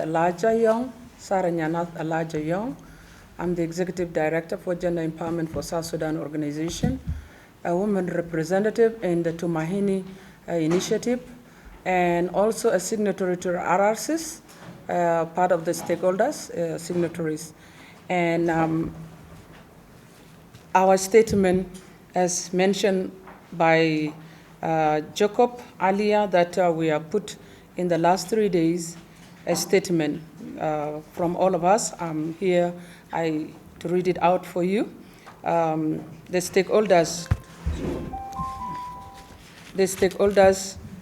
Elijah Young, Sarah Nyanath Elijah Young. I'm the Executive Director for Gender Empowerment for South Sudan Organization, a woman representative in the Tumahini Initiative, and also a signatory to RRCs, part of the stakeholders, signatories. And our statement, as mentioned by Jacob earlier, that we have put in the last 3 days a statement from all of us. I'm here to read it out for you. The stakeholders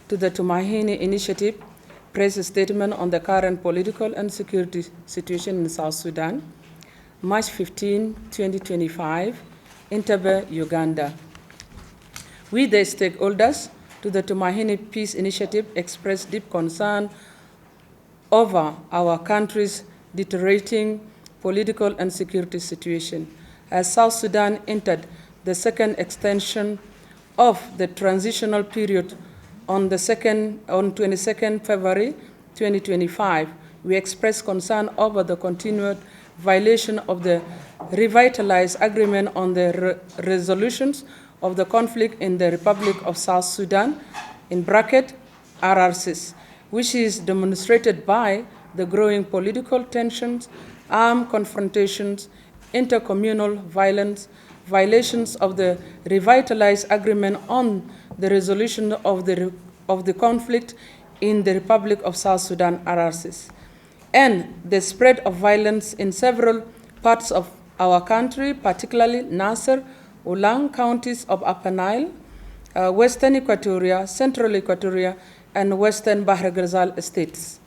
to the Tumahini Initiative press a statement on the current political and security situation in South Sudan, March 15, 2025, Entebbe, Uganda. We, the stakeholders to the Tumahini Peace Initiative, express deep concern over our country's deteriorating political and security situation as South Sudan entered the second extension of the transitional period on 22nd February 2025. We express concern over the continued violation of the revitalized agreement on the resolutions of the conflict in the Republic of South Sudan, in bracket RRCs, which is demonstrated by the growing political tensions, armed confrontations, intercommunal violence, violations of the revitalized agreement on the resolution of the conflict in the Republic of South Sudan, RRCs, and the spread of violence in several parts of our country, particularly Nasser, Ulang counties of Upper Nile, Western Equatoria, Central Equatoria, and Western Bahr Ghazal states.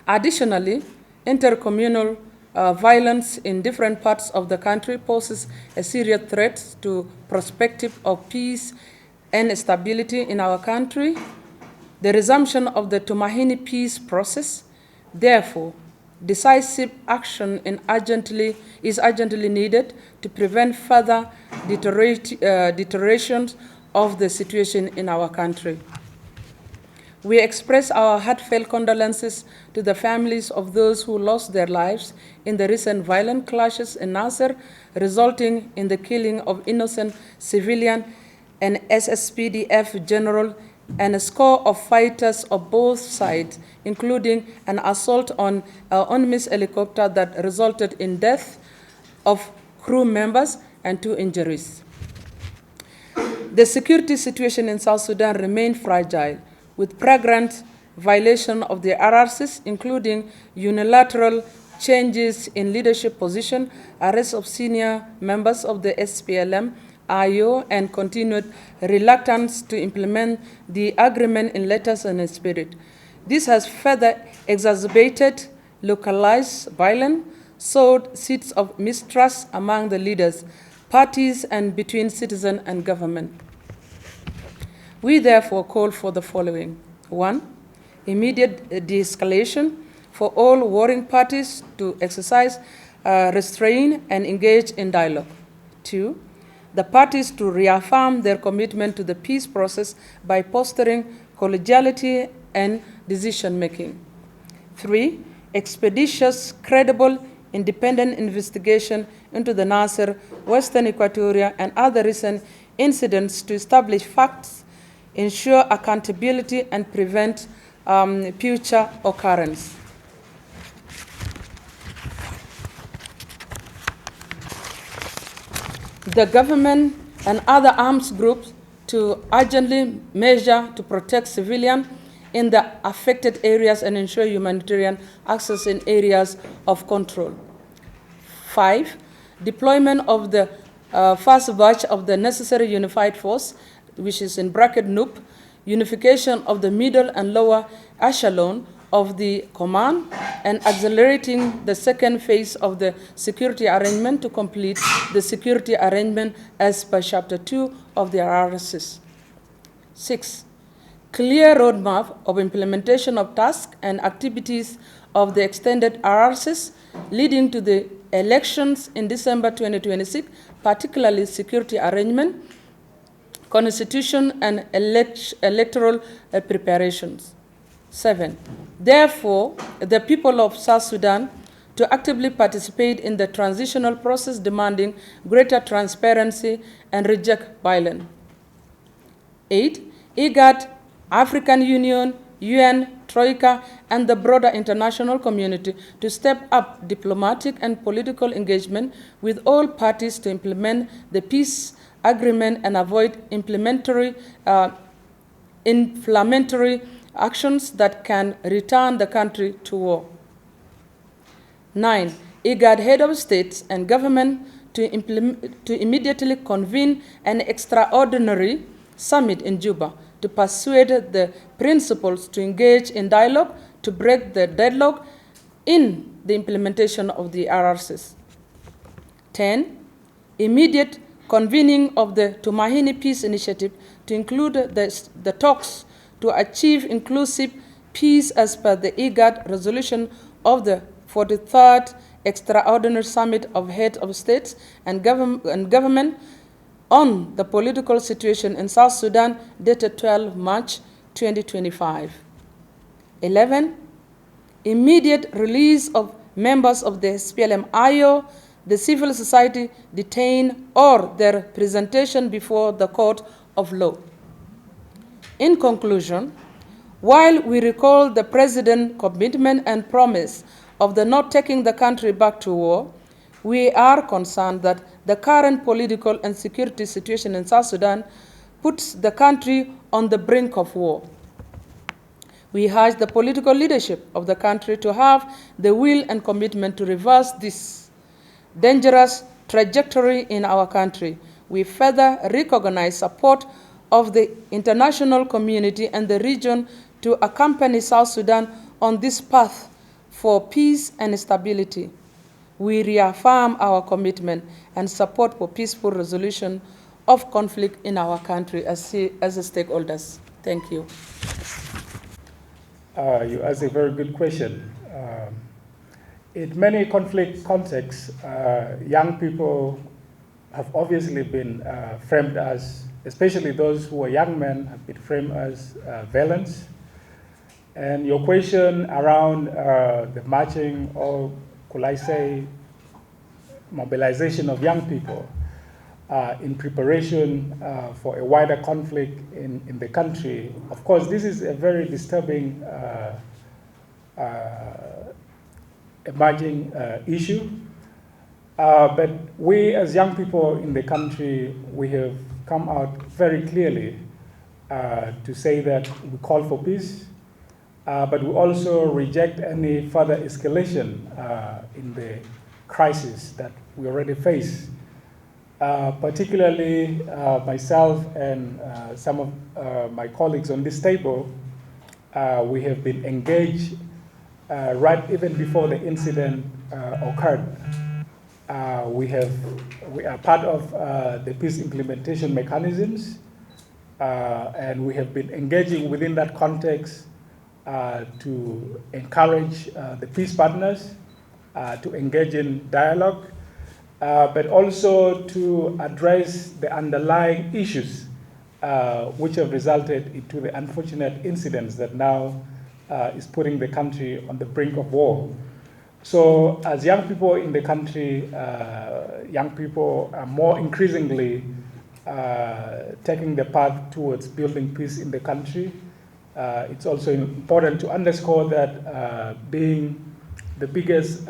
Additionally, intercommunal violence in different parts of the country poses a serious threat to prospective of peace and stability in our country. The resumption of the Tumahini peace process, therefore, decisive action is urgently needed to prevent further deterioration of the situation in our country. We express our heartfelt condolences to the families of those who lost their lives in the recent violent clashes in Nasser, resulting in the killing of innocent civilian and SSPDF general and a score of fighters of both sides, including an assault on an unmanned helicopter that resulted in death of crew members and 2 injuries. The security situation in South Sudan remains fragile, with flagrant violation of the RRCs, including unilateral changes in leadership position, arrest of senior members of the SPLM, IO, and continued reluctance to implement the agreement in letters and in spirit. This has further exacerbated localized violence, sowed seeds of mistrust among the leaders, parties, and between citizen and government. We therefore call for the following. 1, immediate de-escalation for all warring parties to exercise restraint and engage in dialogue. 2, the parties to reaffirm their commitment to the peace process by fostering collegiality and decision-making. 3, expeditious, credible, independent investigation into the Nasser, Western Equatoria, and other recent incidents to establish facts, ensure accountability, and prevent future occurrence. The government and other arms groups to urgently measure to protect civilians in the affected areas and ensure humanitarian access in areas of control. 5, deployment of the first batch of the necessary unified force, which is in bracket NUP, unification of the middle and lower echelon of the command, and accelerating the second phase of the security arrangement to complete the security arrangement as per Chapter 2 of the RRCs. 6, clear roadmap of implementation of tasks and activities of the extended RRCs leading to the elections in December 2026, particularly security arrangement, constitution, and electoral preparations. 7, therefore, the people of South Sudan to actively participate in the transitional process, demanding greater transparency and reject violence. 8. IGAD, African Union, UN, Troika, and the broader international community to step up diplomatic and political engagement with all parties to implement the peace agreement and avoid inflammatory actions that can return the country to war. 9. IGAD head of states and government to immediately convene an extraordinary summit in Juba to persuade the principals to engage in dialogue to break the deadlock in the implementation of the RRCs. 10. Immediate convening of the Tumahini Peace Initiative to include the talks to achieve inclusive peace as per the IGAD resolution of the 43rd Extraordinary Summit of Heads of States and Government on the political situation in South Sudan, dated 12 March 2025. 11. Immediate release of members of the SPLM-IO, the civil society detained, or their presentation before the court of law. In conclusion, while we recall the President's commitment and promise of the not taking the country back to war, we are concerned that the current political and security situation in South Sudan puts the country on the brink of war. We urge the political leadership of the country to have the will and commitment to reverse this dangerous trajectory in our country. We further recognize support of the international community and the region to accompany South Sudan on this path for peace and stability. We reaffirm our commitment and support for peaceful resolution of conflict in our country as stakeholders. Thank you. You asked a very good question. In many conflict contexts, young people have obviously been framed as, especially those who are young men, have been framed as violence. And your question around the marching, or could I say mobilization of young people in preparation for a wider conflict in the country, of course, this is a very disturbing emerging issue. But we as young people in the country, we have come out very clearly to say that we call for peace, but we also reject any further escalation in the crisis that we already face. Particularly myself and some of my colleagues on this table, we have been engaged right even before the incident occurred. We are part of the peace implementation mechanisms, and we have been engaging within that context to encourage the peace partners to engage in dialogue, but also to address the underlying issues which have resulted into the unfortunate incidents that now is putting the country on the brink of war. So as young people in the country, young people are more increasingly taking the path towards building peace in the country. It's also important to underscore that being the biggest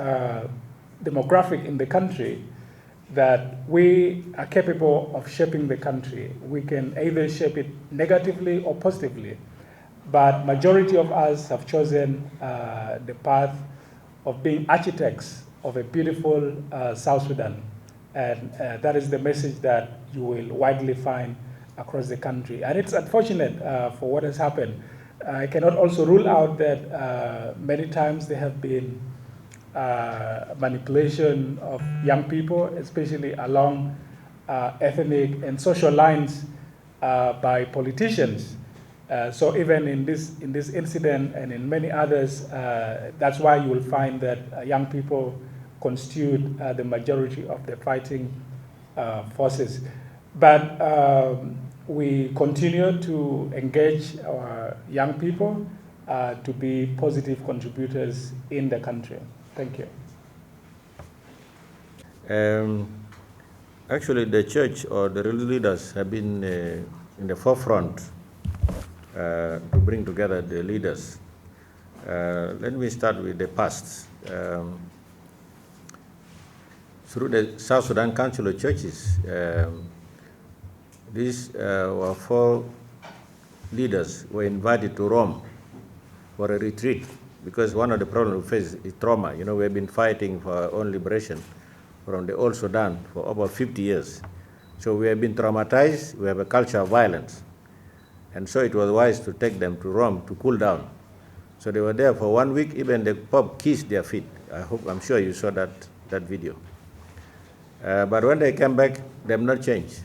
demographic in the country, that we are capable of shaping the country. We can either shape it negatively or positively, but majority of us have chosen the path of being architects of a beautiful South Sudan. And that is the message that you will widely find across the country. And it's unfortunate for what has happened. I cannot also rule out that many times there have been manipulation of young people, especially along ethnic and social lines by politicians. So even in this incident and in many others, that's why you will find that young people constitute the majority of the fighting forces. But we continue to engage our young people to be positive contributors in the country. Thank you. Actually, the church or the religious leaders have been in the forefront to bring together the leaders. Let me start with the past. Through the South Sudan Council of Churches, these were 4 leaders were invited to Rome for a retreat, because one of the problems we face is trauma. You know, we've been fighting for our own liberation from the old Sudan for over 50 years. So we have been traumatized, we have a culture of violence. And so it was wise to take them to Rome to cool down. So they were there for 1 week, even the Pope kissed their feet. I'm sure you saw that video. But when they came back, they have not changed.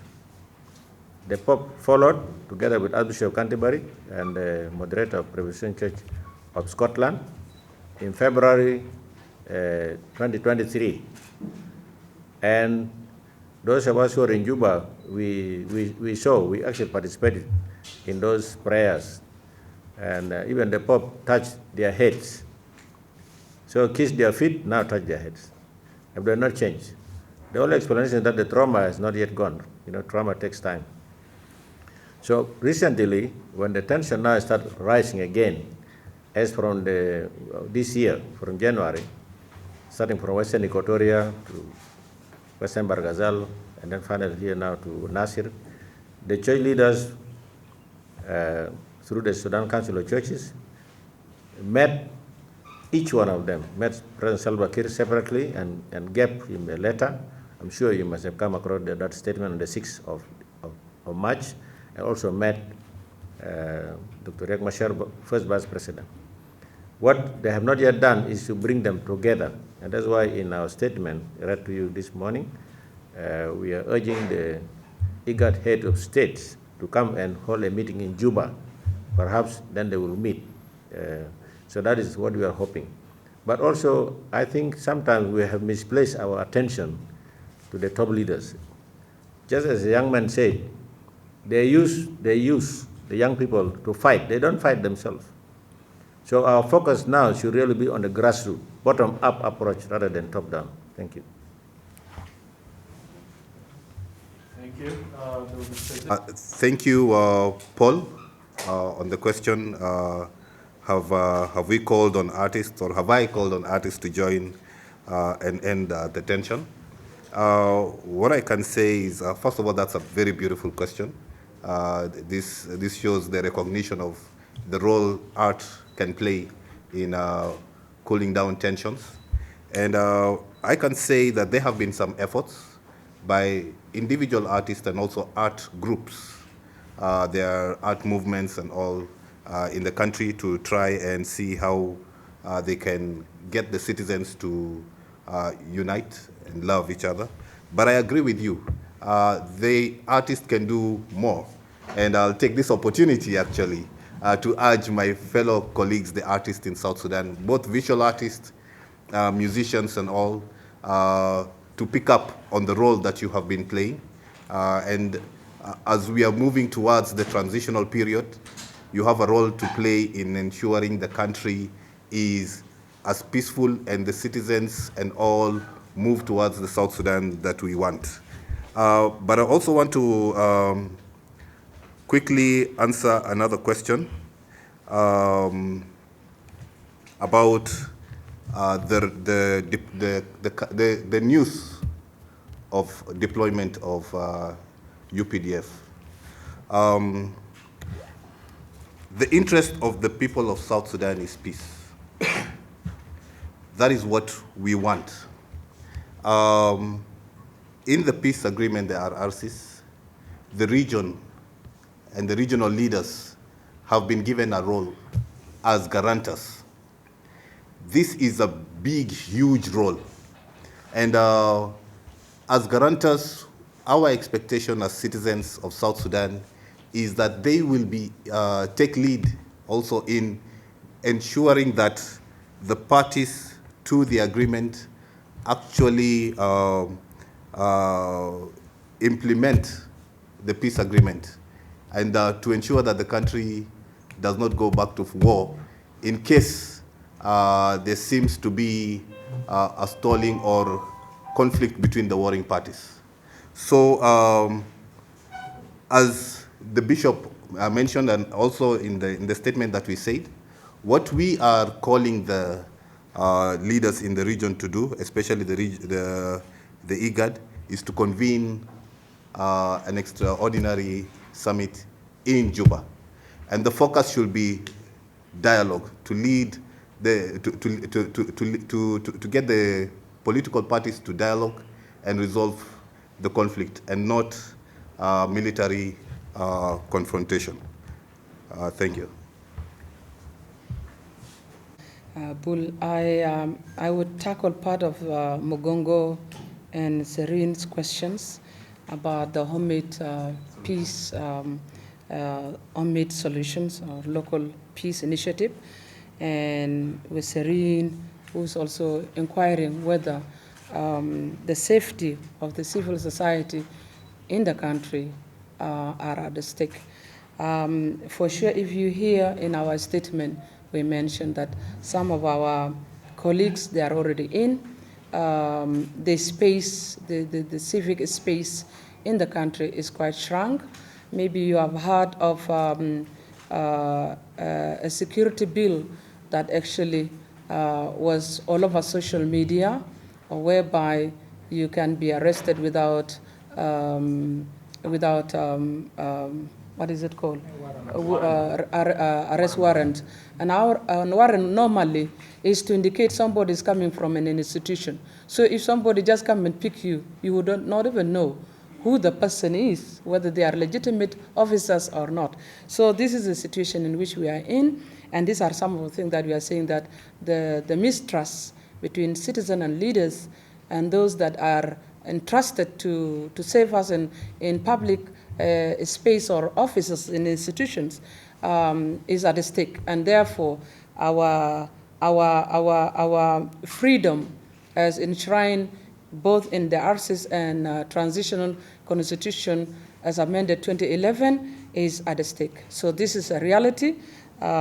The Pope followed, together with Archbishop of Canterbury and the moderator of Presbyterian Church of Scotland, in February 2023. And those of us who are in Juba, we actually participated in those prayers. And even the Pope touched their heads. So kissed their feet, now touch their heads. And they have not changed. The only explanation is that the trauma has not yet gone. You know, trauma takes time. So recently, when the tension now started rising again, as from this year, from January, starting from Western Equatoria to Western Bargazal, and then finally here now to Nasir, the church leaders, through the Sudan Council of Churches, met each one of them, met President Salva Kiir separately and gave him a letter. I'm sure you must have come across that statement on the 6th of March, and also met Dr. Riek Machar, first Vice President. What they have not yet done is to bring them together. And that's why in our statement read to you this morning, we are urging the IGAD head of states to come and hold a meeting in Juba. Perhaps then they will meet. So that is what we are hoping. But also, I think sometimes we have misplaced our attention to the top leaders. Just as the young man said, they use the young people to fight. They don't fight themselves. So our focus now should really be on the grassroots, bottom-up approach rather than top-down. Thank you. Thank you. Thank you, Paul, on the question, have we called on artists, or have I called on artists to join and end the tension? What I can say is, first of all, that's a very beautiful question. This shows the recognition of the role art can play in cooling down tensions. And I can say that there have been some efforts by individual artists and also art groups. There are art movements and all in the country to try and see how they can get the citizens to unite and love each other. But I agree with you. The artists can do more. And I'll take this opportunity, actually, to urge my fellow colleagues, the artists in South Sudan, both visual artists, musicians and all, to pick up on the role that you have been playing. And as we are moving towards the transitional period, you have a role to play in ensuring the country is as peaceful and the citizens and all move towards the South Sudan that we want. But I also want to quickly answer another question about the news of deployment of UPDF. The interest of the people of South Sudan is peace. That is what we want. In the peace agreement, the RRCs, the region and the regional leaders have been given a role as guarantors. This is a big, huge role. And as guarantors, our expectation as citizens of South Sudan is that they will be take lead also in ensuring that the parties to the agreement actually implement the peace agreement, and to ensure that the country does not go back to war in case there seems to be a stalling or conflict between the warring parties. So as the bishop mentioned, and also in the statement that we said, what we are calling the leaders in the region to do, especially the IGAD, is to convene an extraordinary summit in Juba. And the focus should be dialogue, to lead to get the political parties to dialogue and resolve the conflict, and not military confrontation. Thank you. Bull, I would tackle part of Mugongo and Serene's questions about the homemade peace, homemade solutions or local peace initiative, and with Serene, who's also inquiring whether the safety of the civil society in the country are at stake. For sure, if you hear in our statement, we mentioned that some of our colleagues, they are already in. The space, the civic space in the country is quite shrunk. Maybe you have heard of a security bill that actually was all over social media, whereby you can be arrested without what is it called? Arrest warrant. And our warrant normally is to indicate somebody is coming from an institution. So if somebody just come and pick you, you would not even know who the person is, whether they are legitimate officers or not. So this is the situation in which we are in, and these are some of the things that we are saying, that the mistrust between citizens and leaders and those that are entrusted to save us in public space or offices in institutions is at stake, and therefore our freedom as enshrined both in the RCs and transitional constitution as amended 2011 is at stake. So this is a reality.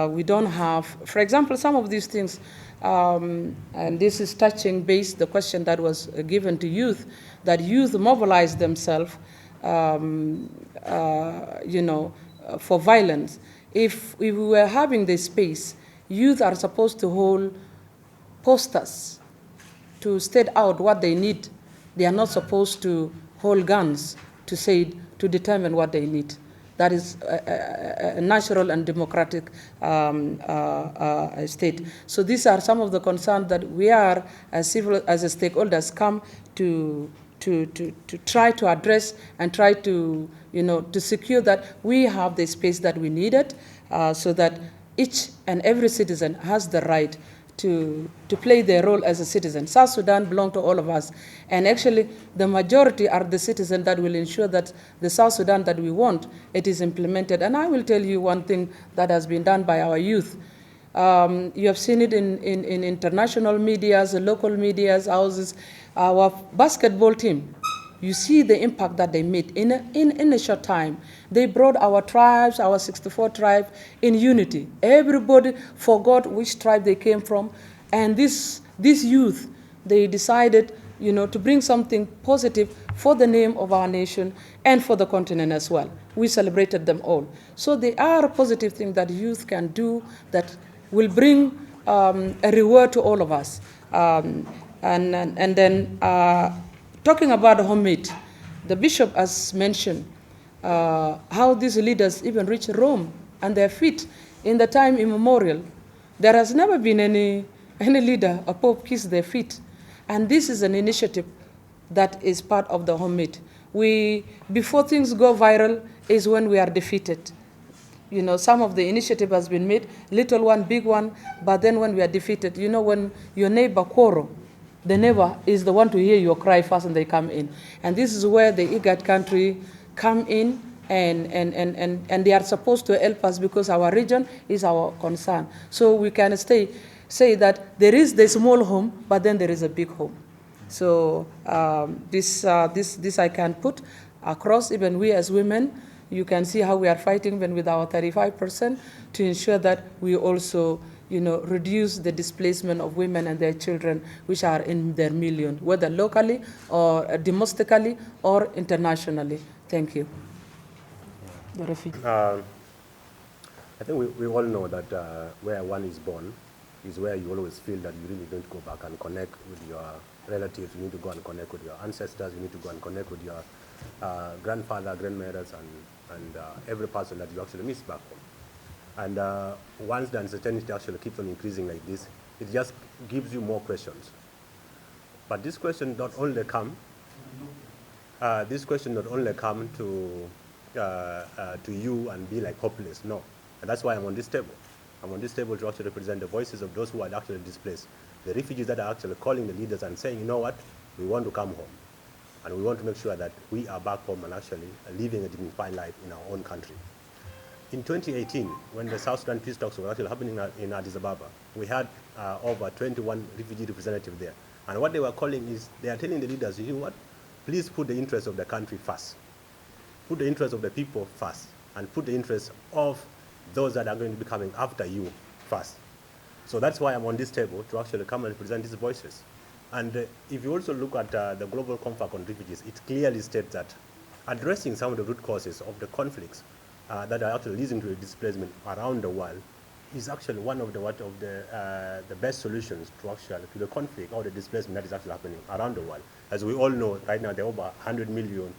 We don't have, for example, some of these things, and this is touching base the question that was given to youth, that youth mobilize themselves for violence. If we were having this space, youth are supposed to hold posters to state out what they need. They are not supposed to hold guns to determine what they need. That is a natural and democratic state. So these are some of the concerns that we are, as stakeholders, come to try to address and try to secure that we have the space that we needed, so that each and every citizen has the right to play their role as a citizen. South Sudan belongs to all of us, and actually the majority are the citizens that will ensure that the South Sudan that we want, it is implemented. And I will tell you one thing that has been done by our youth. You have seen it in international medias, local medias, houses. Our basketball team, you see the impact that they made in a short time. They brought our tribes, our 64 tribes, in unity. Everybody forgot which tribe they came from, and this youth, they decided, to bring something positive for the name of our nation and for the continent as well. We celebrated them all. So they are a positive thing that youth can do that will bring a reward to all of us. And then talking about homemade, the bishop has mentioned how these leaders even reach Rome on their feet in the time immemorial. There has never been any leader or pope kiss their feet. And this is an initiative that is part of the homemade. Before things go viral is when we are defeated. Some of the initiative has been made, little one, big one, but then when we are defeated, when your neighbor quarrel, the neighbor is the one to hear your cry first and they come in. And this is where the IGAD country come in, and they are supposed to help us because our region is our concern. So we can say that there is the small home, but then there is a big home. So this I can put across. Even we as women, you can see how we are fighting even with our 35% to ensure that we also reduce the displacement of women and their children, which are in their millions, whether locally or domestically or internationally. Thank you. The refugee. I think we all know that where one is born is where you always feel that you really don't go back and connect with your relatives. You need to go and connect with your ancestors. You need to go and connect with your grandfather, grandmothers, and every person that you actually miss back home. And once the uncertainty actually keeps on increasing like this, it just gives you more questions. But this question not only come to you and be like hopeless. No. And that's why I'm on this table. I'm on this table to actually represent the voices of those who are actually displaced, the refugees that are actually calling the leaders and saying, you know what, we want to come home. And we want to make sure that we are back home and actually living a dignified life in our own country. In 2018, when the South Sudan peace talks were actually happening in Addis Ababa, we had over 21 refugee representatives there. And what they were calling is, they are telling the leaders, you know what, please put the interests of the country first. Put the interests of the people first, and put the interests of those that are going to be coming after you first. So that's why I'm on this table, to actually come and present these voices. And if you also look at the Global Compact on Refugees, it clearly states that addressing some of the root causes of the conflicts that are actually leading to displacement around the world is actually one of the best solutions to the conflict or the displacement that is actually happening around the world. As we all know, right now there are over 100 million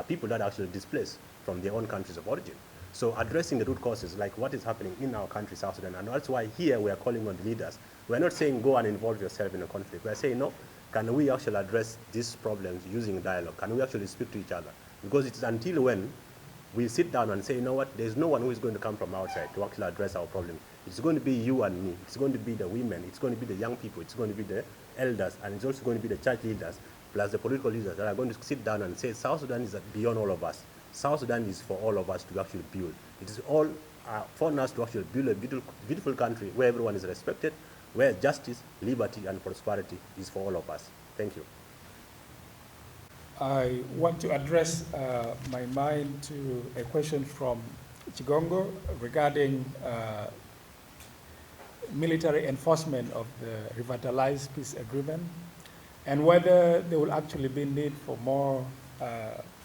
people that are actually displaced from their own countries of origin. So addressing the root causes, like what is happening in our country, South Sudan, and that's why here we are calling on the leaders. We're not saying go and involve yourself in a conflict. We're saying, no, can we actually address these problems using dialogue? Can we actually speak to each other? Because it's until when we sit down and say, you know what, there's no one who is going to come from outside to actually address our problem. It's going to be you and me. It's going to be the women. It's going to be the young people. It's going to be the elders. And it's also going to be the church leaders, plus the political leaders that are going to sit down and say, South Sudan is beyond all of us. South Sudan is for all of us to actually build. It is all for us to actually build a beautiful country where everyone is respected, where justice, liberty, and prosperity is for all of us. Thank you. I want to address my mind to a question from Chigongo regarding military enforcement of the revitalized peace agreement and whether there will actually be need for more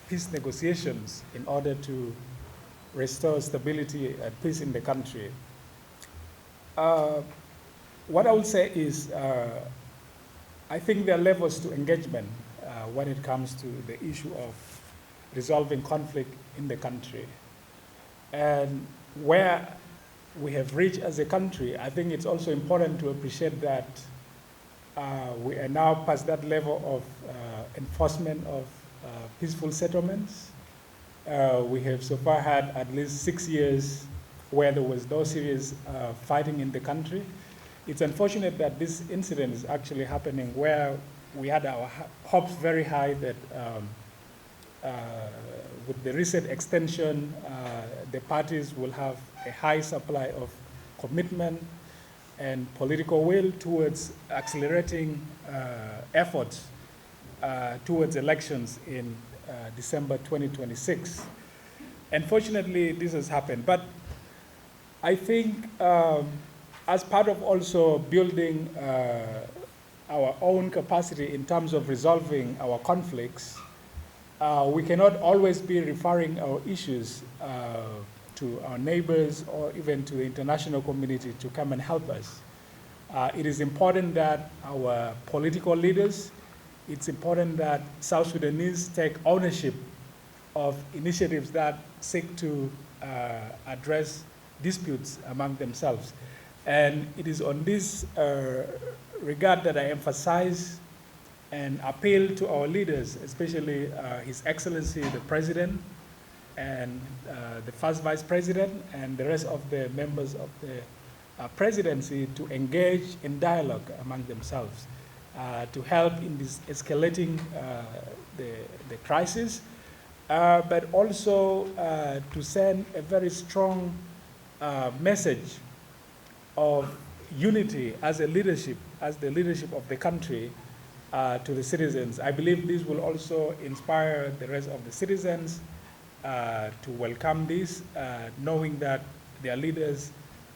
peace negotiations in order to restore stability and peace in the country. What I would say is I think there are levels to engagement when it comes to the issue of resolving conflict in the country. And where we have reached as a country, I think it's also important to appreciate that we are now past that level of enforcement of peaceful settlements. We have so far had at least 6 years where there was no serious fighting in the country. It's unfortunate that this incident is actually happening where we had our hopes very high that with the recent extension, the parties will have a high supply of commitment and political will towards accelerating efforts towards elections in December 2026. Unfortunately, this has happened. But I think as part of also building our own capacity in terms of resolving our conflicts, we cannot always be referring our issues to our neighbors or even to the international community to come and help us. It is important that our political leaders, it's important that South Sudanese take ownership of initiatives that seek to address disputes among themselves. And it is on this regard that I emphasize and appeal to our leaders, especially His Excellency the President and the First Vice President and the rest of the members of the presidency to engage in dialogue among themselves to help in this escalating the crisis, but also to send a very strong message of unity as a leadership, as the leadership of the country to the citizens. I believe this will also inspire the rest of the citizens to welcome this, knowing that their leaders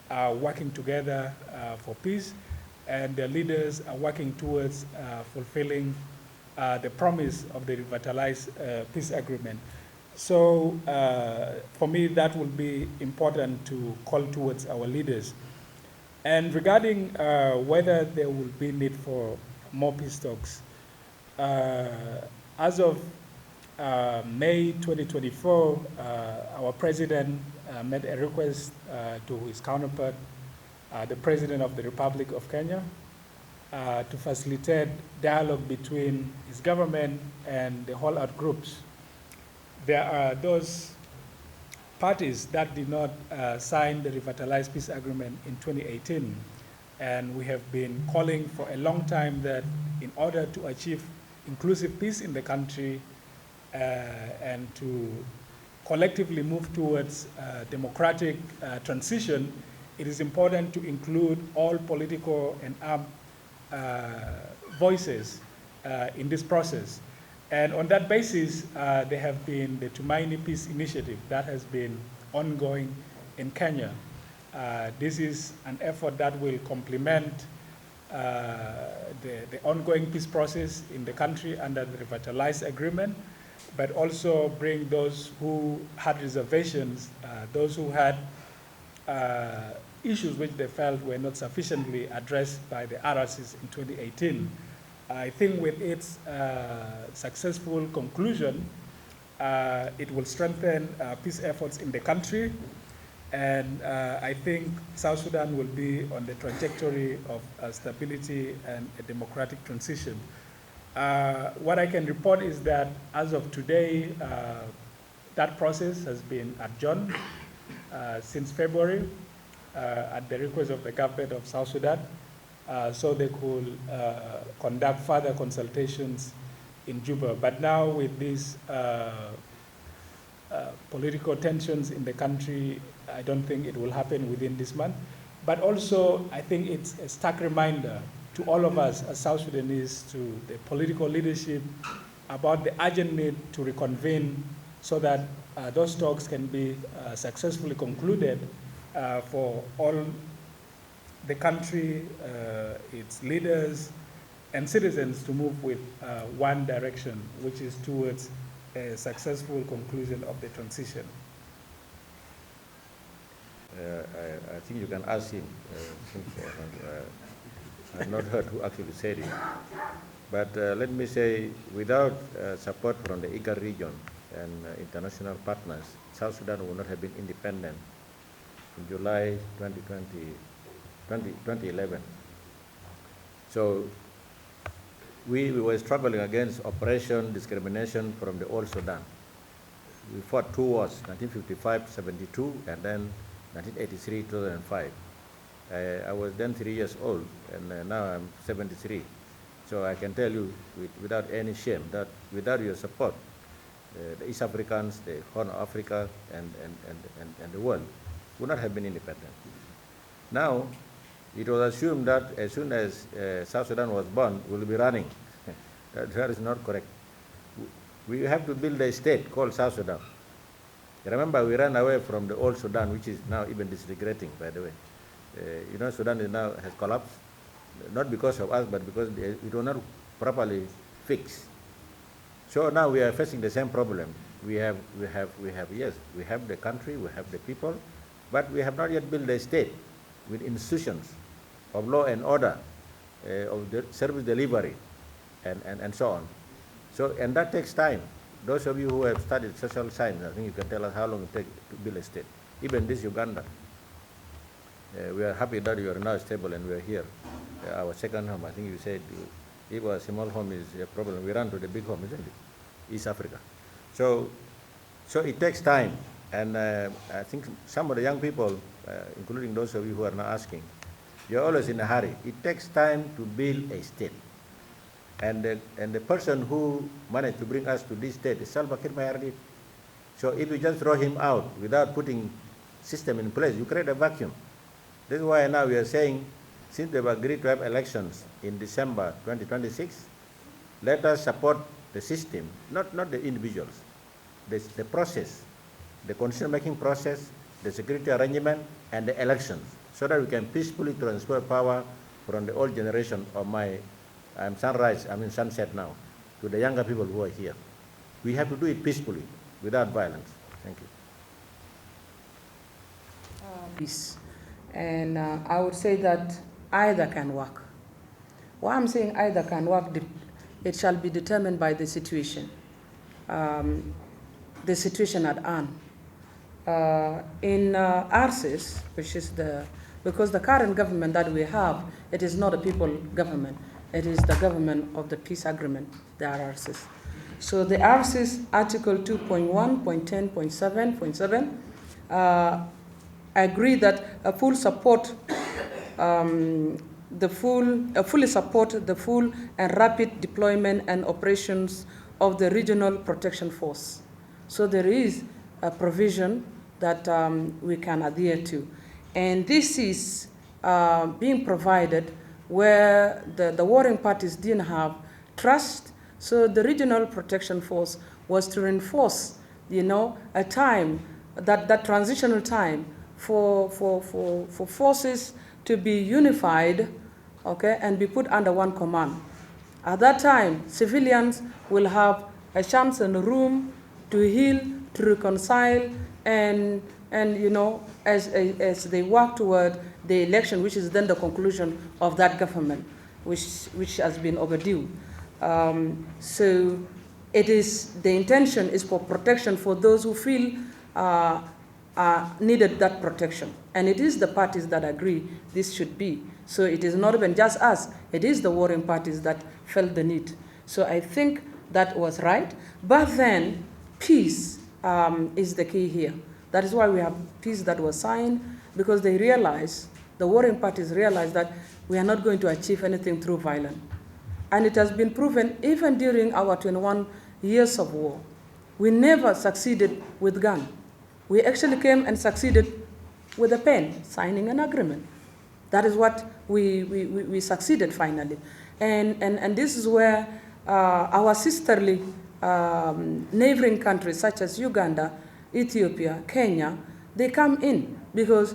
are working together for peace, and the leaders are working towards fulfilling the promise of the revitalized peace agreement. So for me, that will be important to call towards our leaders. And regarding whether there will be need for more peace talks, as of May 2024, our president made a request to his counterpart, the President of the Republic of Kenya, to facilitate dialogue between his government and the all-out groups. There are those parties that did not sign the revitalized peace agreement in 2018, and we have been calling for a long time that in order to achieve inclusive peace in the country and to collectively move towards democratic transition, it is important to include all political and armed voices in this process. And on that basis, there have been the Tumaini Peace Initiative that has been ongoing in Kenya. This is an effort that will complement the ongoing peace process in the country under the revitalized agreement, but also bring those who had reservations, those who had issues which they felt were not sufficiently addressed by the RRCs in 2018. I think with its successful conclusion, it will strengthen peace efforts in the country, and I think South Sudan will be on the trajectory of stability and a democratic transition. What I can report is that as of today, that process has been adjourned since February at the request of the government of South Sudan, so they could conduct further consultations in Juba. But now with these political tensions in the country, I don't think it will happen within this month. But also, I think it's a stark reminder to all of us as South Sudanese, to the political leadership, about the urgent need to reconvene so that those talks can be successfully concluded for all the country, its leaders, and citizens to move with one direction, which is towards a successful conclusion of the transition. I think you can ask him. I've not heard who actually said it. But let me say, without support from the IGAD region and international partners, South Sudan would not have been independent in July 2011. So we were struggling against oppression, discrimination from the old Sudan. We fought 2 wars, 1955-72, and then 1983-2005. I was then 3 years old, and now I'm 73. So I can tell you without any shame that without your support, the East Africans, the Horn of Africa, and the world would not have been independent. Now, it was assumed that as soon as South Sudan was born, we'll be running. That is not correct. We have to build a state called South Sudan. Remember, we ran away from the old Sudan, which is now even disintegrating, by the way. You know, Sudan is now has collapsed, not because of us, but because it was not properly fixed. So now we are facing the same problem. We have the country, we have the people, but we have not yet built a state with institutions of law and order, of the service delivery, and so on. So, and that takes time. Those of you who have studied social science, I think you can tell us how long it takes to build a state. Even this Uganda, we are happy that you are now stable and we are here. Our second home, I think you said, if a small home is a problem, we run to the big home, isn't it? East Africa. So it takes time. And I think some of the young people, including those of you who are now asking, you're always in a hurry. It takes time to build a state. And the person who managed to bring us to this state is Salva Kiir Mayardit. So if you just throw him out without putting system in place, you create a vacuum. This is why now we are saying, since they've agreed to have elections in December 2026, let us support the system, not the individuals, the process, the constitution-making process, the security arrangement, and the elections. so that we can peacefully transfer power from the old generation of sunset now, to the younger people who are here. We have to do it peacefully, without violence. Thank you. Peace. And I would say that either can work. Why I'm saying either can work, it shall be determined by the situation at hand. In RCs, because the current government that we have, it is not a people government. It is the government of the peace agreement, the RCs. So the RCs, Article 2.1.10.7.7, agree that fully support the full and rapid deployment and operations of the Regional Protection Force. So there is a provision that we can adhere to. And this is being provided where the warring parties didn't have trust. So the Regional Protection Force was to reinforce, a time, that transitional time for forces to be unified, okay, and be put under one command. At that time, civilians will have a chance and room to heal, to reconcile, and as they work toward the election, which is then the conclusion of that government, which has been overdue. So the intention is for protection for those who feel needed that protection. And it is the parties that agree this should be. So it is not even just us, it is the warring parties that felt the need. So I think that was right. But then peace is the key here. That is why we have peace that was signed, because they realize, the warring parties realize that we are not going to achieve anything through violence. And it has been proven even during our 21 years of war. We never succeeded with gun. We actually came and succeeded with a pen, signing an agreement. That is what we succeeded finally. And this is where our sisterly neighboring countries such as Uganda, Ethiopia, Kenya, they come in, because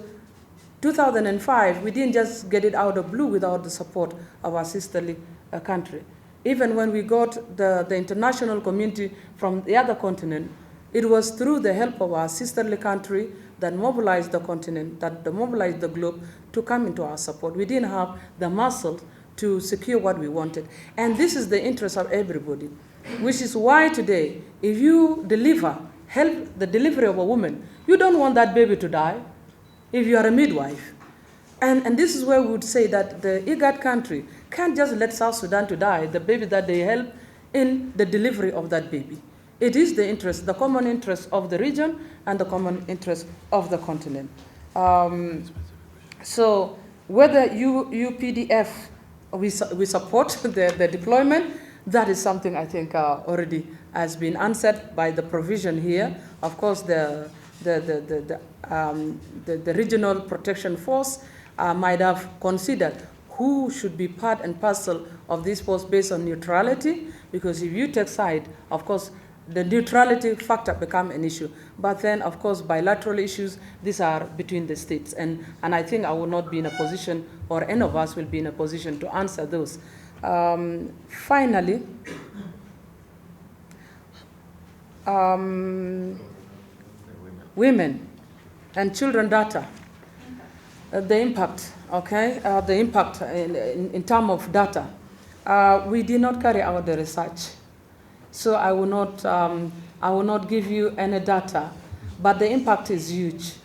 2005, we didn't just get it out of blue without the support of our sisterly country. Even when we got the international community from the other continent, it was through the help of our sisterly country that mobilized the continent, that mobilized the globe to come into our support. We didn't have the muscle to secure what we wanted. And this is the interest of everybody, which is why today, if you help the delivery of a woman, you don't want that baby to die if you are a midwife. And this is where we would say that the IGAD country can't just let South Sudan to die, the baby that they help in the delivery of that baby. It is the interest, the common interest of the region and the common interest of the continent. So whether UPDF, we support the deployment, that is something I think already has been answered by the provision here. Of course, the Regional Protection Force might have considered who should be part and parcel of this force based on neutrality, because if you take side, of course, the neutrality factor become an issue. But then, of course, bilateral issues, these are between the states. And I think I will not be in a position, or any of us will be in a position to answer those. Finally, women and children data, the impact, okay, the impact in terms of data. We did not carry out the research, so I will not give you any data, but the impact is huge.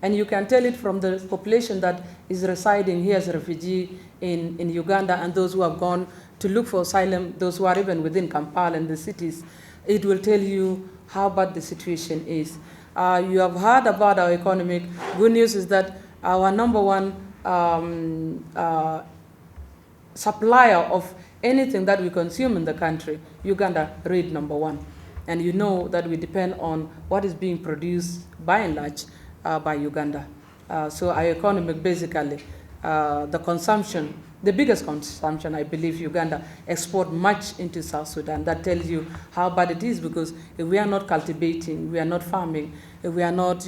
And you can tell it from the population that is residing here as a refugee in Uganda, and those who have gone to look for asylum, those who are even within Kampala and the cities. It will tell you how bad the situation is. You have heard about our economic. Good news is that our number one supplier of anything that we consume in the country, Uganda, rate number one. And you know that we depend on what is being produced by and large by Uganda. So our economic, basically, the consumption The biggest consumption, I believe, Uganda export much into South Sudan. That tells you how bad it is, because if we are not cultivating, we are not farming, if we are not,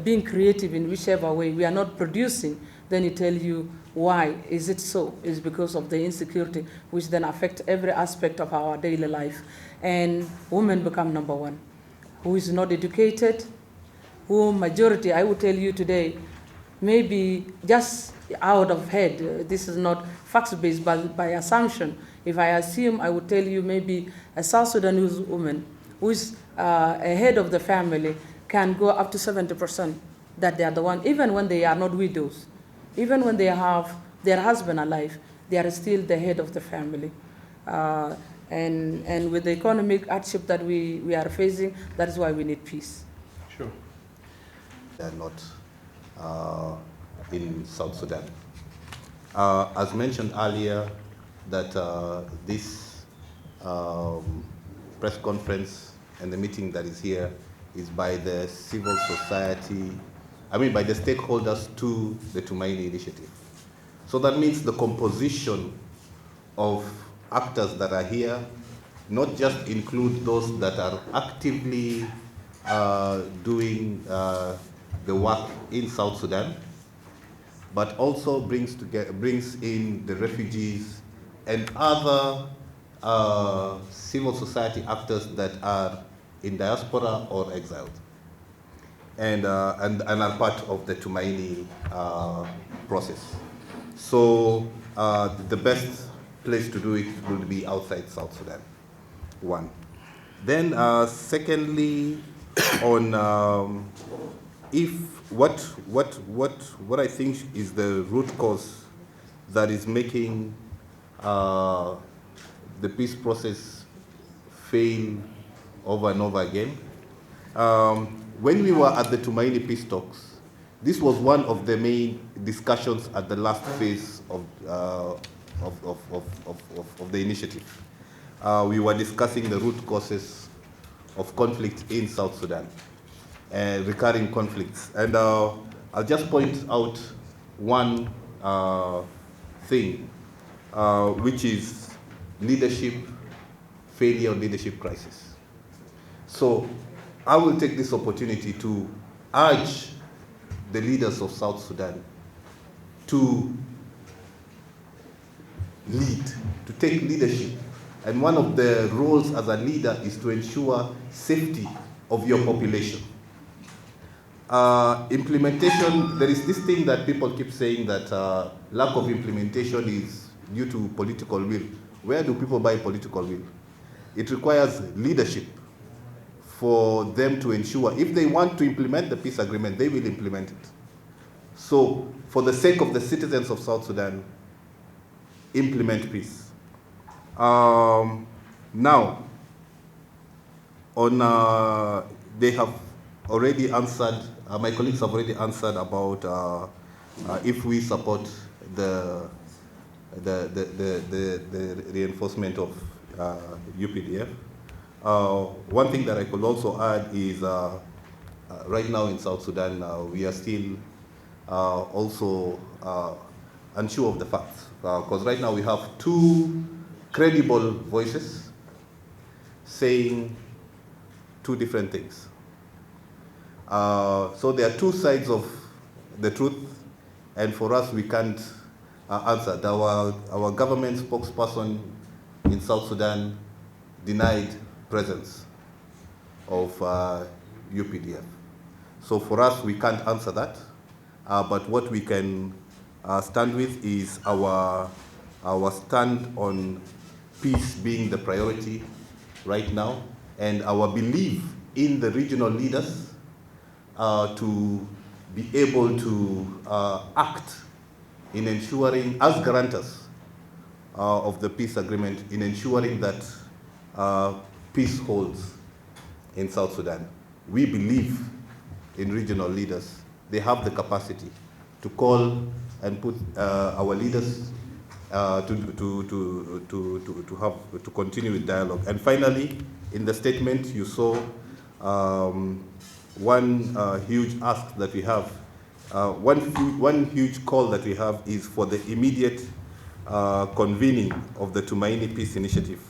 being creative in whichever way, we are not producing, then it tells you why is it so. It's because of the insecurity, which then affect every aspect of our daily life. And women become number one. Who is not educated, who majority, I would tell you today, maybe just out of head, this is not facts-based, but by assumption. If I assume, I would tell you maybe a South Sudanese woman who is a head of the family can go up to 70% that they are the one, even when they are not widows, even when they have their husband alive, they are still the head of the family. And with the economic hardship that we are facing, that is why we need peace. Sure. They are not in South Sudan. As mentioned earlier, that this press conference and the meeting that is here is by the civil society, by the stakeholders to the Tumaini Initiative. So that means the composition of actors that are here not just include those that are actively doing the work in South Sudan, but also brings in the refugees and other civil society actors that are in diaspora or exiled, and are part of the Tumaini process. So the best place to do it would be outside South Sudan, one. Then secondly, on what I think is the root cause that is making the peace process fail over and over again. When we were at the Tumaini peace talks, this was one of the main discussions at the last phase of the initiative. We were discussing the root causes of conflict in South Sudan, recurring conflicts. And I'll just point out one thing, which is leadership failure, leadership crisis. So I will take this opportunity to urge the leaders of South Sudan to lead, to take leadership. And one of the roles as a leader is to ensure safety of your population. Implementation, there is this thing that people keep saying that lack of implementation is due to political will. Where do people buy political will? It requires leadership for them to ensure if they want to implement the peace agreement, they will implement it. So for the sake of the citizens of South Sudan, implement peace. Now, they have already answered, my colleagues have already answered about if we support the reinforcement of UPDF. One thing that I could also add is right now in South Sudan, we are still also unsure of the facts, because right now we have two credible voices saying two different things. So there are two sides of the truth, and for us we can't answer. Our government spokesperson in South Sudan denied presence of UPDF. So for us, we can't answer that. But what we can stand with is our stand on peace being the priority right now, and our belief in the regional leaders to be able to act in ensuring, as guarantors of the peace agreement, in ensuring that peace holds in South Sudan. We believe in regional leaders. They have the capacity to call and put our leaders to continue with dialogue. And finally, in the statement you saw one huge ask that we have, one huge call that we have is for the immediate convening of the Tumaini Peace Initiative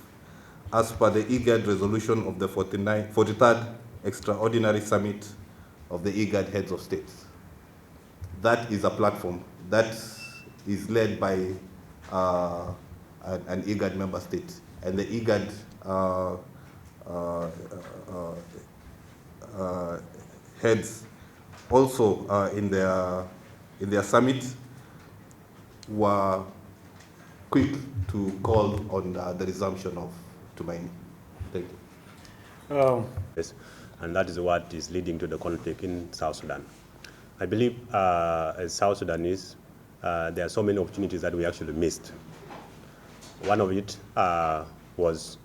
as per the IGAD resolution of the 43rd Extraordinary Summit of the IGAD Heads of States. That is a platform that is led by an IGAD member state, and the IGAD heads also in their summit were quick to call on the resumption of Tumaini. Thank you. Yes, and that is what is leading to the conflict in South Sudan. I believe as South Sudanese, there are so many opportunities that we actually missed. One of it was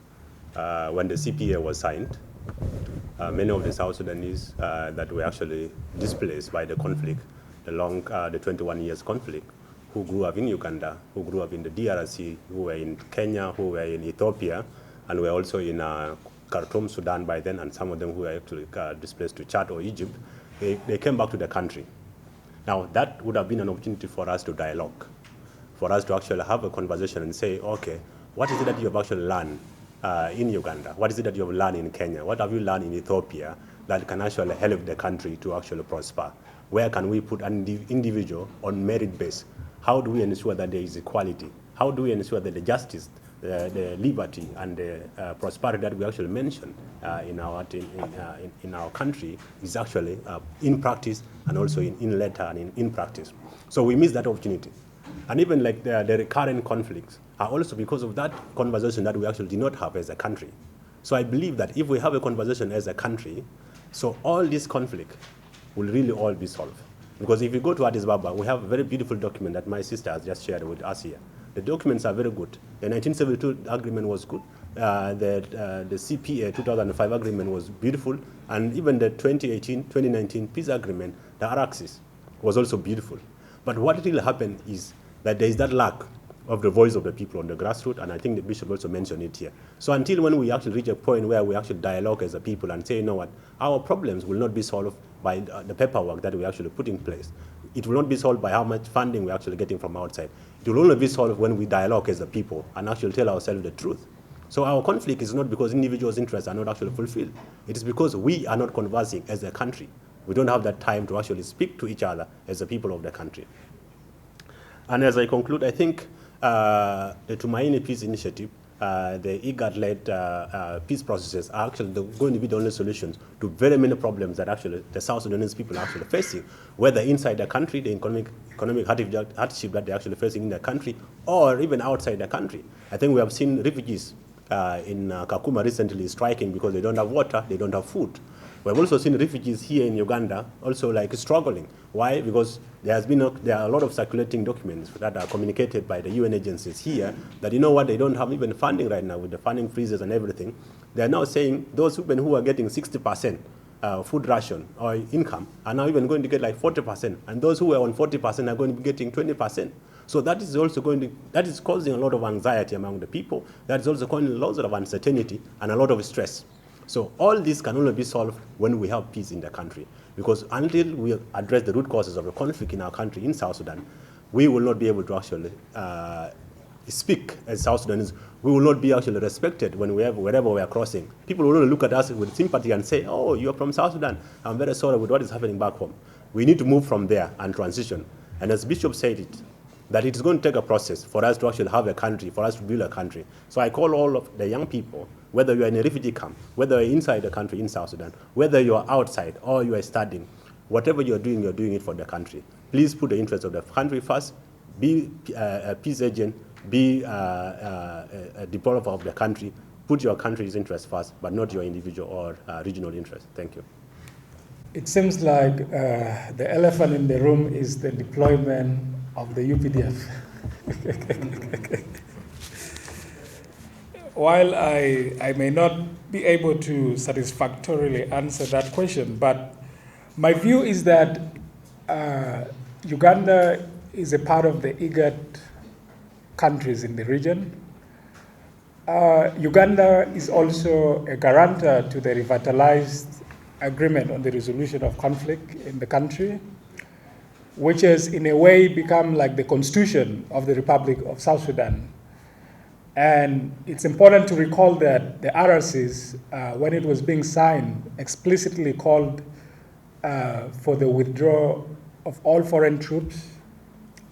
when the CPA was signed. Many of the South Sudanese that were actually displaced by the conflict, the 21 years conflict, who grew up in Uganda, who grew up in the DRC, who were in Kenya, who were in Ethiopia, and were also in Khartoum, Sudan by then, and some of them who were actually displaced to Chad or Egypt, they came back to the country. Now, that would have been an opportunity for us to dialogue, for us to actually have a conversation and say, okay, what is it that you have actually learned in Uganda? What is it that you have learned in Kenya? What have you learned in Ethiopia that can actually help the country to actually prosper? Where can we put an individual on merit base? How do we ensure that there is equality? How do we ensure that the justice, the liberty, and the prosperity that we actually mentioned in our country is actually in practice, and also in letter and in practice? So we missed that opportunity. And even like the recurrent conflicts are also because of that conversation that we actually did not have as a country. So I believe that if we have a conversation as a country, so all this conflict will really all be solved. Because if you go to Addis Ababa, we have a very beautiful document that my sister has just shared with us here. The documents are very good. The 1972 agreement was good. The CPA 2005 agreement was beautiful. And even the 2018-2019 peace agreement, the Araxis, was also beautiful. But what really happened is that there is that lack of the voice of the people on the grassroots, and I think the Bishop also mentioned it here. So until when we actually reach a point where we actually dialogue as a people and say, you know what, our problems will not be solved by the paperwork that we actually put in place. It will not be solved by how much funding we're actually getting from outside. It will only be solved when we dialogue as a people and actually tell ourselves the truth. So our conflict is not because individuals' interests are not actually fulfilled. It is because we are not conversing as a country. We don't have that time to actually speak to each other as the people of the country. And as I conclude, I think the Tumaini Peace Initiative, the IGAD-led peace processes are actually going to be the only solutions to very many problems that actually the South Sudanese people are actually facing, whether inside the country, the economic hardship that they're actually facing in the country, or even outside the country. I think we have seen refugees in Kakuma recently striking because they don't have water, they don't have food. We've also seen refugees here in Uganda also like struggling. Why? Because there are a lot of circulating documents that are communicated by the UN agencies here that, you know what, they don't have even funding right now with the funding freezes and everything. They're now saying those women who are getting 60% food ration or income are now even going to get like 40%, and those who are on 40% are going to be getting 20%. So that is also that is causing a lot of anxiety among the people. That is also causing a lot of uncertainty and a lot of stress. So all this can only be solved when we have peace in the country. Because until we address the root causes of the conflict in our country, in South Sudan, we will not be able to actually speak as South Sudanese. We will not be actually respected wherever we are crossing. People will only look at us with sympathy and say, oh, you are from South Sudan. I'm very sorry with what is happening back home. We need to move from there and transition. And as Bishop said it, that it's going to take a process for us to actually have a country, for us to build a country. So I call all of the young people, whether you're in a refugee camp, whether you're inside the country in South Sudan, whether you're outside or you are studying, whatever you're doing it for the country. Please put the interests of the country first, be a peace agent, be a developer of the country, put your country's interests first, but not your individual or regional interests. Thank you. It seems like the elephant in the room is the deployment of the UPDF. While I may not be able to satisfactorily answer that question, but my view is that Uganda is a part of the IGAD countries in the region. Uganda is also a guarantor to the revitalized agreement on the resolution of conflict in the country. which has in a way become like the constitution of the Republic of South Sudan. And it's important to recall that the RRCs, when it was being signed, explicitly called for the withdrawal of all foreign troops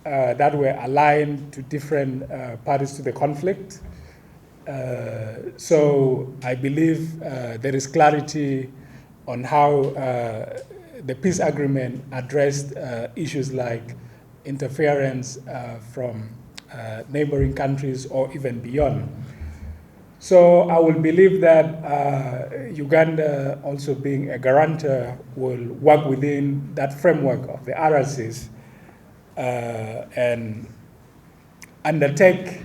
that were aligned to different parties to the conflict. So I believe there is clarity on how the peace agreement addressed issues like interference from neighboring countries or even beyond. So I will believe that Uganda, also being a guarantor, will work within that framework of the RRCs and undertake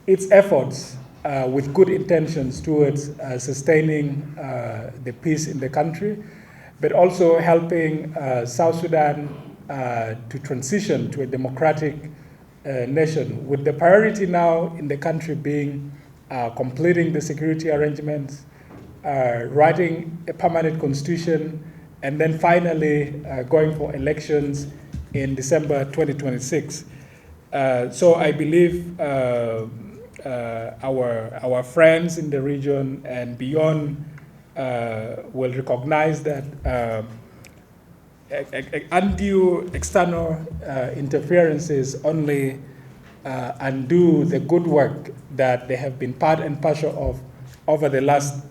its efforts with good intentions towards sustaining the peace in the country, but also helping South Sudan to transition to a democratic nation, with the priority now in the country being completing the security arrangements, writing a permanent constitution, and then finally going for elections in December 2026. So I believe our friends in the region and beyond will recognize that undue external interferences only undo the good work that they have been part and parcel of over the last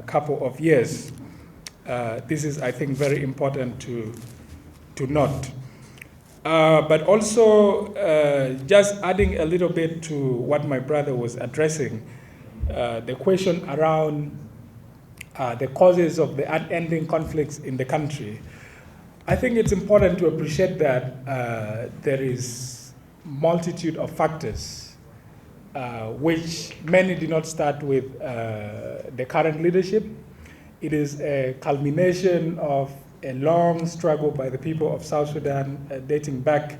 couple of years. This is, I think, very important to note. But also, just adding a little bit to what my brother was addressing, the question around the causes of the unending conflicts in the country. I think it's important to appreciate that there is multitude of factors, which many did not start with the current leadership. It is a culmination of a long struggle by the people of South Sudan, dating back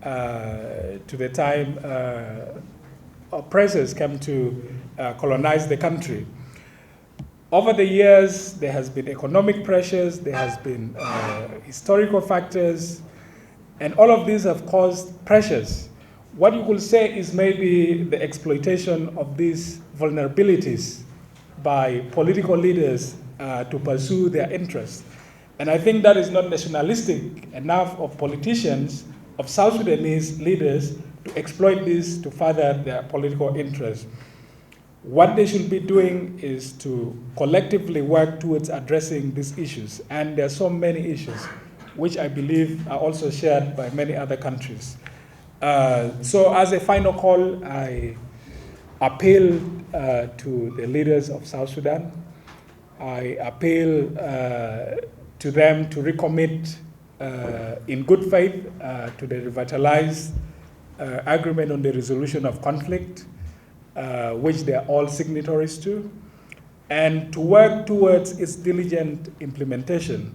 to the time oppressors came to colonize the country. Over the years, there has been economic pressures, there has been historical factors, and all of these have caused pressures. What you could say is maybe the exploitation of these vulnerabilities by political leaders to pursue their interests. And I think that is not nationalistic enough of politicians, of South Sudanese leaders, to exploit this to further their political interests. What they should be doing is to collectively work towards addressing these issues. And there are so many issues, which I believe are also shared by many other countries. So as a final call, I appeal to the leaders of South Sudan. I appeal to them to recommit in good faith to the revitalized agreement on the resolution of conflict, which they are all signatories to, and to work towards its diligent implementation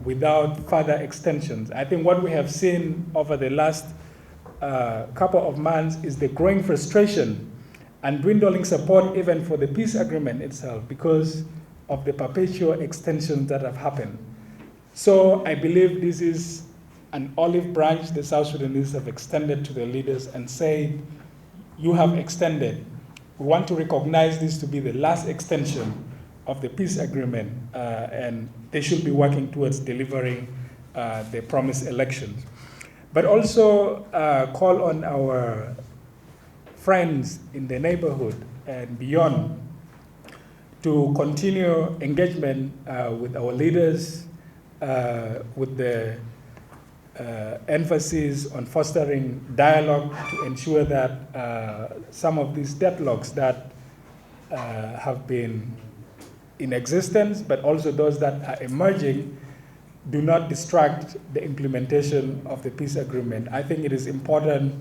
without further extensions. I think what we have seen over the last couple of months is the growing frustration and dwindling support even for the peace agreement itself because of the perpetual extensions that have happened. So I believe this is an olive branch the South Sudanese have extended to the leaders and say, you have extended. We want to recognize this to be the last extension of the peace agreement, and they should be working towards delivering the promised elections. But also call on our friends in the neighborhood and beyond to continue engagement with our leaders, with the emphasis on fostering dialogue to ensure that some of these deadlocks that have been in existence, but also those that are emerging, do not distract the implementation of the peace agreement. I think it is important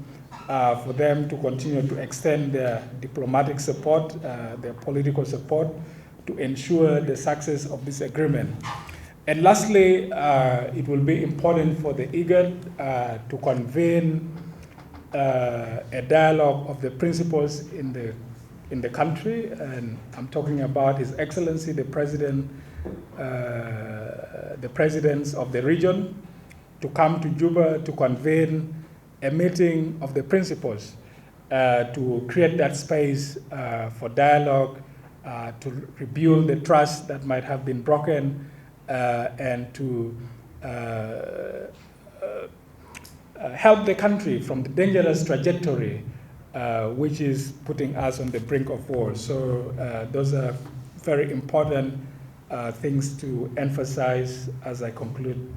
for them to continue to extend their diplomatic support, their political support, to ensure the success of this agreement. And lastly, it will be important for the IGAD to convene a dialogue of the principals in the country, and I'm talking about His Excellency the President, the presidents of the region, to come to Juba to convene a meeting of the principals to create that space for dialogue, to rebuild the trust that might have been broken, and to help the country from the dangerous trajectory which is putting us on the brink of war. So those are very important things to emphasize as I conclude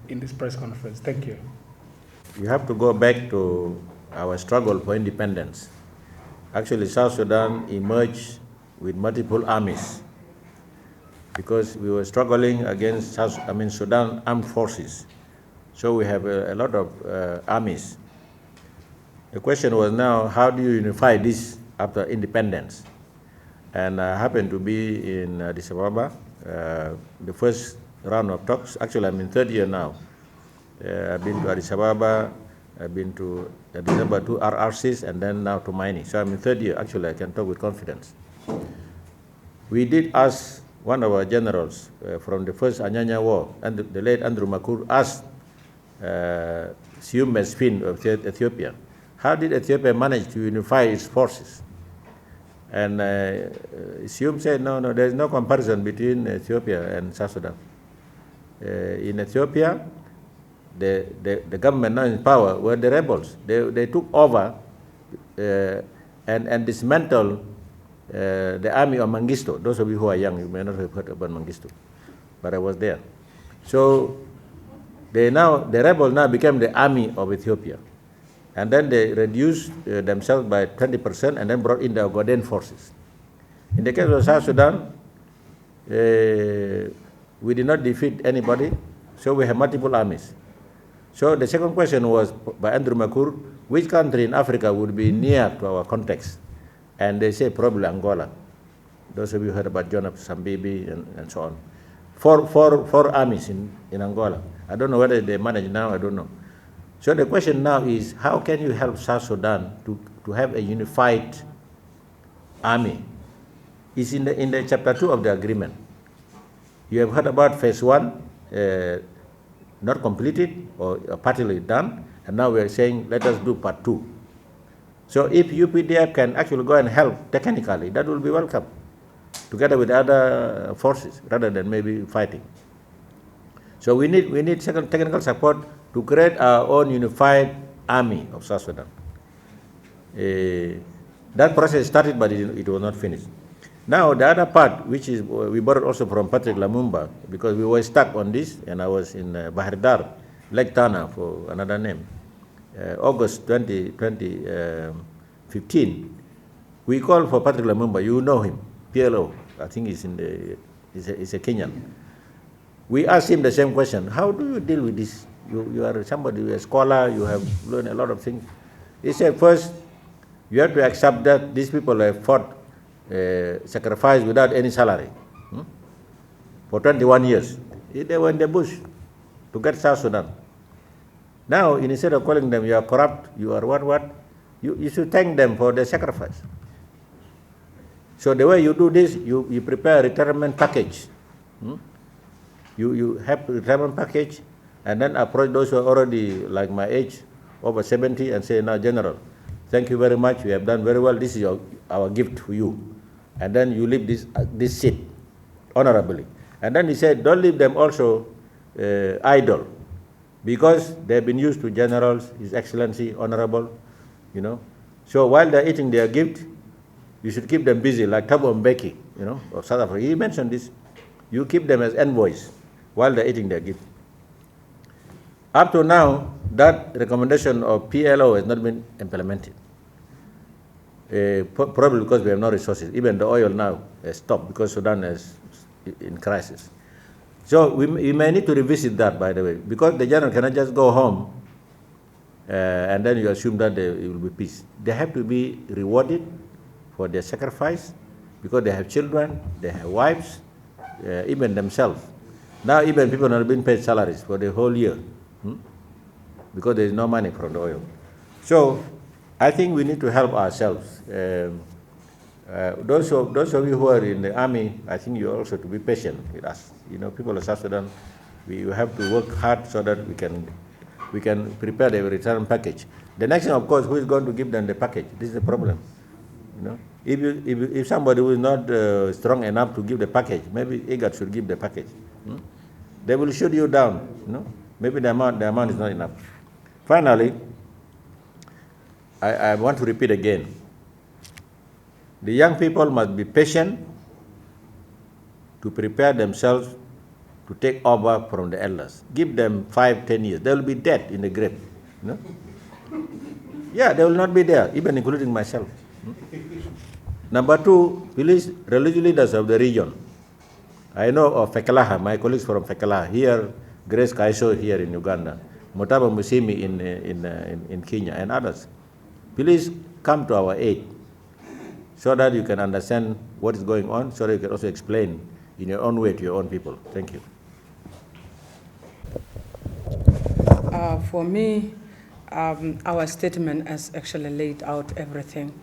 in this press conference. Thank you. You have to go back to our struggle for independence. Actually, South Sudan emerged with multiple armies because we were struggling against Sudan armed forces. So we have a lot of armies. The question was now, how do you unify this after independence? And I happened to be in Addis Ababa, the first round of talks. Actually, I'm in third year now. I've been to Addis Ababa, I've been to Addis Ababa, to RRCs, and then now to Mining. So I'm in third year. Actually, I can talk with confidence. We did ask one of our generals from the first Anyanya War, and the late Andrew Makur, asked Sium Mesfin of Ethiopia, how did Ethiopia manage to unify its forces? And Sium said, no, there is no comparison between Ethiopia and South Sudan. In Ethiopia, the government now in power were the rebels. They took over and dismantled the army of Mengistu. Those of you who are young, you may not have heard about Mengistu, but I was there. So the rebels now became the army of Ethiopia. And then they reduced themselves by 20% and then brought in the Ogaden forces. In the case of South Sudan, we did not defeat anybody, so we have multiple armies. So the second question was by Andrew Makur, which country in Africa would be near to our context? And they say probably Angola. Those of you heard about John of Sambibi and so on. Four armies in Angola. I don't know whether they manage now, I don't know. So the question now is, how can you help South Sudan to have a unified army? It's in the chapter 2 of the agreement. You have heard about phase 1, not completed or partly done, and now we are saying let us do part 2. So if UPDF can actually go and help technically, that will be welcome, together with other forces, rather than maybe fighting. So we need second technical support to create our own unified army of South Sudan. That process started, but it was not finished. Now the other part, which is we borrowed also from Patrick Lumumba, because we were stuck on this, and I was in Bahir Dar, Lake Tana for another name, August 2015. We called for Patrick Lumumba. You know him, PLO. I think he's a Kenyan. We asked him the same question: how do you deal with this? You are somebody, a scholar, you have learned a lot of things. He said, first, you have to accept that these people have fought, sacrificed without any salary for 21 years. They were in the bush to get South Sudan. Now, instead of calling them, you are corrupt, you are what, you should thank them for their sacrifice. So the way you do this, you prepare a retirement package. You have a retirement package, and then approach those who are already like my age, over 70, and say, now, General, thank you very much, you have done very well, this is our gift to you. And then you leave this seat honorably. And then he said, don't leave them also idle, because they've been used to generals, His Excellency, honorable, So while they're eating their gift, you should keep them busy, like Thabo Mbeki, of South Africa. He mentioned this. You keep them as envoys while they're eating their gift. Up to now, that recommendation of PLO has not been implemented. Probably because we have no resources. Even the oil now has stopped because Sudan is in crisis. So we may need to revisit that, by the way, because the general cannot just go home and then you assume that there will be peace. They have to be rewarded for their sacrifice, because they have children, they have wives, even themselves. Now even people are being paid salaries for the whole year, because there is no money from the oil. So I think we need to help ourselves. Those of you who are in the army, I think you also to be patient with us. People of South Sudan, We have to work hard so that we can prepare the return package. The next thing, of course, who is going to give them the package? This is the problem. You know, if somebody who is not strong enough to give the package, maybe IGAD should give the package. They will shoot you down. You know, maybe the amount is not enough. Finally, I want to repeat again. The young people must be patient to prepare themselves to take over from the elders. Give them 5, 10 years. They will be dead in the grave. You know? Yeah, they will not be there, even including myself. Number 2, please, religious leaders of the region. I know of Fekalaha, my colleagues from Fekalaha, here, Grace Kaiso here in Uganda, Mutaba Musimi in Kenya, and others. Please come to our aid so that you can understand what is going on, so that you can also explain in your own way to your own people. Thank you. For me, our statement has actually laid out everything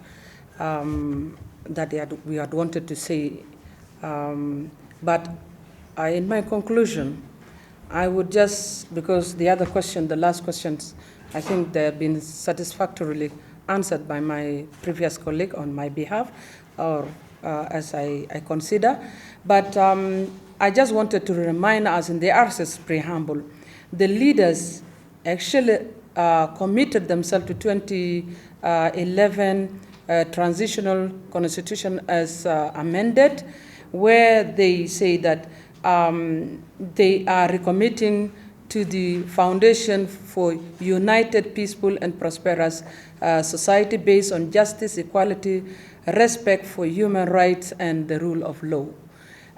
that we had wanted to say. But in my conclusion, I would just, because the other question, the last questions, I think they have been satisfactorily answered by my previous colleague on my behalf, or as I consider. But I just wanted to remind us in the RCS preamble, the leaders actually committed themselves to 2011 transitional constitution as amended, where they say that they are recommitting to the foundation for united, peaceful, and prosperous society based on justice, equality, respect for human rights, and the rule of law.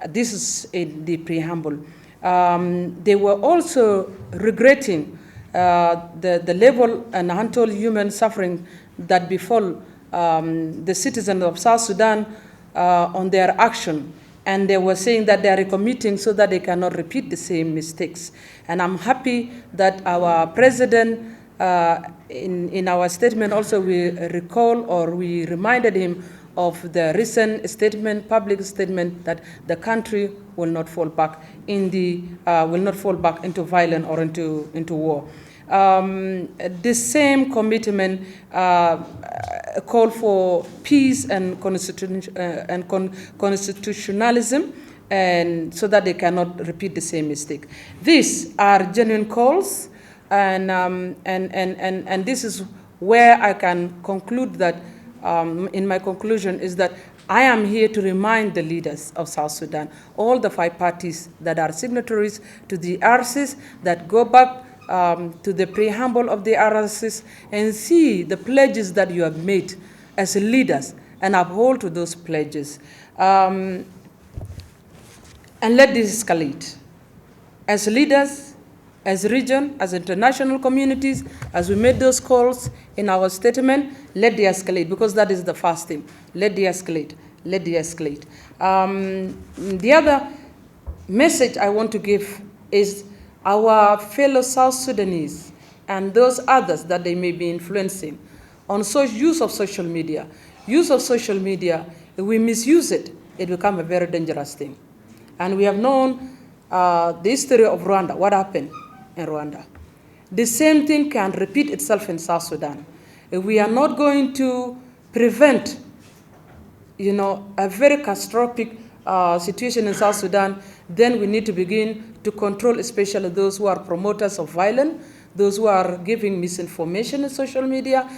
This is in the preamble. They were also regretting the level and untold human suffering that befall the citizens of South Sudan on their action. And they were saying that they are recommitting so that they cannot repeat the same mistakes. And I'm happy that our president, in our statement also, we recall or we reminded him of the recent statement, public statement, that the country will not fall back into violence or into war. The same commitment call for peace and constitutionalism, and so that they cannot repeat the same mistake. These are genuine calls, and this is where I can conclude that. In my conclusion is that I am here to remind the leaders of South Sudan, all the 5 parties that are signatories to the RCs, that go back to the preamble of the RCs and see the pledges that you have made as leaders and uphold to those pledges. And let this escalate. As leaders, as region, as international communities, as we made those calls in our statement, let the escalate, because that is the first thing. Let the escalate, let the escalate. The other message I want to give is our fellow South Sudanese and those others that they may be influencing on use of social media. Use of social media, if we misuse it, it becomes a very dangerous thing. And we have known the history of Rwanda, what happened in Rwanda. The same thing can repeat itself in South Sudan. If we are not going to prevent, a very catastrophic situation in South Sudan, then we need to begin to control, especially those who are promoters of violence, those who are giving misinformation in social media.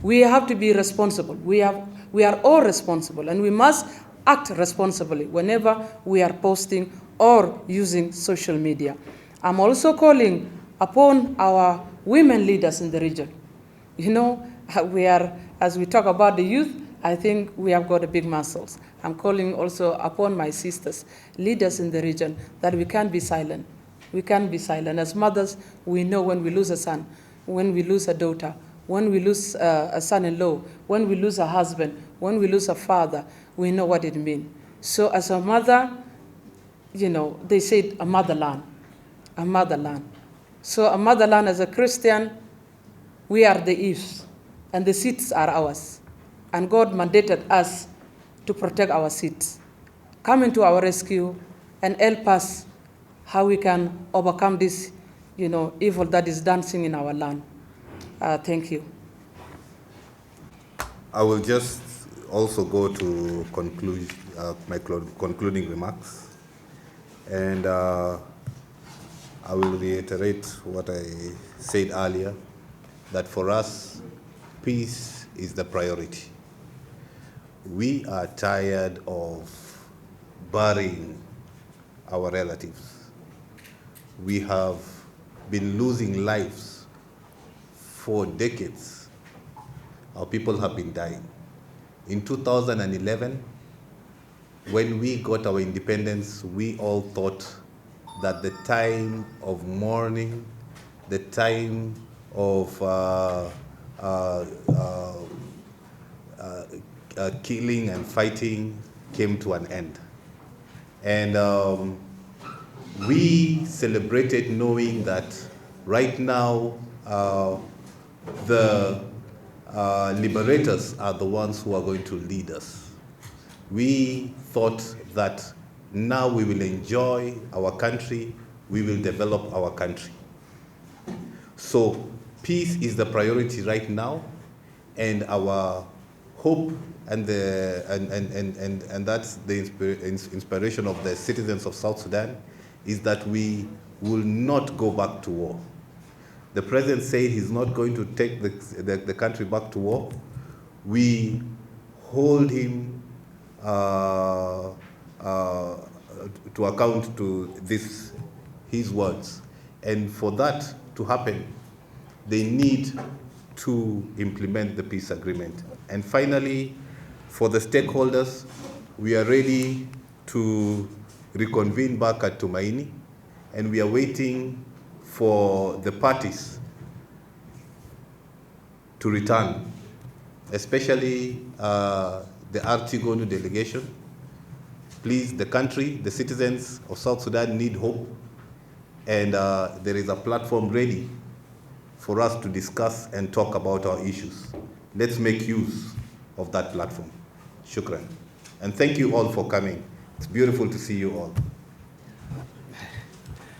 We have to be responsible. We are all responsible, and we must act responsibly whenever we are posting or using social media. I'm also calling upon our women leaders in the region. As we talk about the youth, I think we have got a big muscles. I'm calling also upon my sisters, leaders in the region, that we can't be silent. We can't be silent. As mothers, we know when we lose a son, when we lose a daughter, when we lose a son-in-law, when we lose a husband, when we lose a father, we know what it means. So as a mother, they said a motherland, a motherland. So a motherland, as a Christian, we are the eaves, and the seats are ours. And God mandated us to protect our seats. Come into our rescue and help us how we can overcome this, evil that is dancing in our land. Thank you. I will just also go to conclude my concluding remarks, and I will reiterate what I said earlier, that for us, peace is the priority. We are tired of burying our relatives. We have been losing lives for decades. Our people have been dying. In 2011, when we got our independence, we all thought that the time of mourning, the time of killing and fighting came to an end. And we celebrated knowing that right now the liberators are the ones who are going to lead us. We thought that now we will enjoy our country, we will develop our country. So peace is the priority right now, and our hope and that's the inspiration of the citizens of South Sudan is that we will not go back to war. The president said he's not going to take the country back to war. We hold him to account to his words. And for that to happen, they need to implement the peace agreement. And finally, for the stakeholders, we are ready to reconvene back at Tumaini, and we are waiting for the parties to return, especially the Artigonu delegation. Please, the country, the citizens of South Sudan need hope, and there is a platform ready for us to discuss and talk about our issues. Let's make use of that platform. Shukran. And thank you all for coming. It's beautiful to see you all.